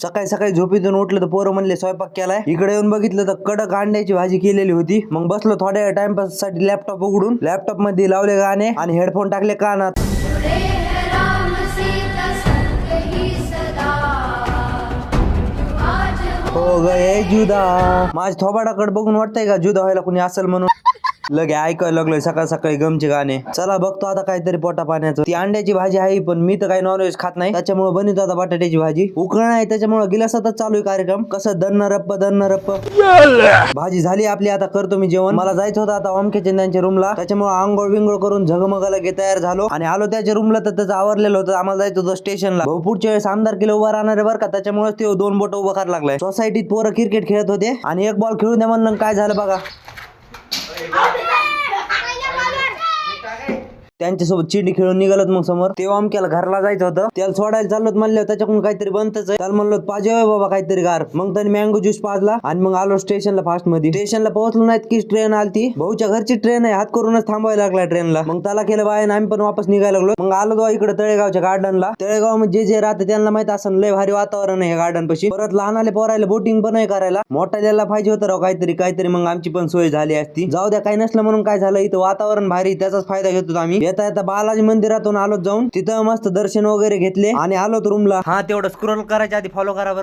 सकाळी सकाळी झोपेतून उठलं तर पोरं म्हणले स्वयंपाक केलाय. इकडे येऊन बघितलं तर कडक अंड्याची भाजी केलेली होती. मग बसलो थोड्या टाइमपास साठी लॅपटॉप उघडून. लॅपटॉप मध्ये लावले गाणे आणि हेडफोन टाकले कानात. हो गए जुदा. माझ थोबाडाकडे बघून वाटतंय का जुदा व्हायला कुणी असेल म्हणून. लगे ऐकायला लागलोय सकाळ सकाळी गमचे गाणे. चला बघतो आता काहीतरी पोटा पाण्याचं. ती अंड्याची भाजी आहे पण मी तर काही नॉनव्हेज खात नाही, त्याच्यामुळे बनवतो आता बटाट्याची भाजी. उकळ आहे त्याच्यामुळे गिलासातच चालू आहे कार्यक्रम. कसं दन्न रप्प. भाजी झाली आपली. आता करतो मी जेवण. मला जायचं होतं आता ओमके त्यांच्या रूमला, त्याच्यामुळे आंघोळ बिंगोळ करून झगमगाला तयार झालो आणि आलो त्याच्या रूमला. तर त्याचं आवरलेलं होतं. आम्हाला जायचं होतं स्टेशनला. भाऊ पुढच्या वेळेस आमदार किलो उभा राहणार आहे बरं का, त्याच्यामुळे ते 2 बोट उभं करायला लागलाय. सोसायटीत पोरं क्रिकेट खेळत होते आणि एक बॉल खेळून द्या म्हणलं, काय झालं बघा. त्यांच्यासोबत चिंडी खेळून निघालत. मग समोर तेव्हा अमक्याला घरला जायचं होतं. त्याला सोडायला चाललो म्हणलं त्याच्याकडून काहीतरी बनतच आहे. त्याला म्हणलो पाहिजे बाबा काहीतरी गार. मग त्याने मँगो ज्यूस पाजला आणि मग आलो स्टेशनला फास्ट मध्ये. स्टेशनला पोहोचलो नाहीत की ट्रेन आलती. भाऊच्या घरची ट्रेन आहे. हात करूनच थांबायला लागला ट्रेनला. मग त्याला केलं बाय आणि आम्ही पण वापस निघायला लागलो. मग आलो तो इकडे तळेगावच्या गार्डनला. तळेगाव मध्ये जे राहते त्यांना माहित असं लय भारी वातावरण आहे गार्डन पाशी. परत लहान आले पोरायला बोटिंग पण आहे करायला. मोठ्याला पाहिजे होतं राव काहीतरी. मग आमची पण सोय झाली असती. जाऊ द्या काही नसलं म्हणून काय झालं, इथं वातावरण भारी, त्याचाच फायदा घेतो आम्ही. येता बालाजी मंदिरातून आलो जाऊन. तिथं मस्त दर्शन वगैरे घेतले आणि आलो रूमला. हा तेवढं स्क्रोल करायच्या आधी फॉलो करा बरं.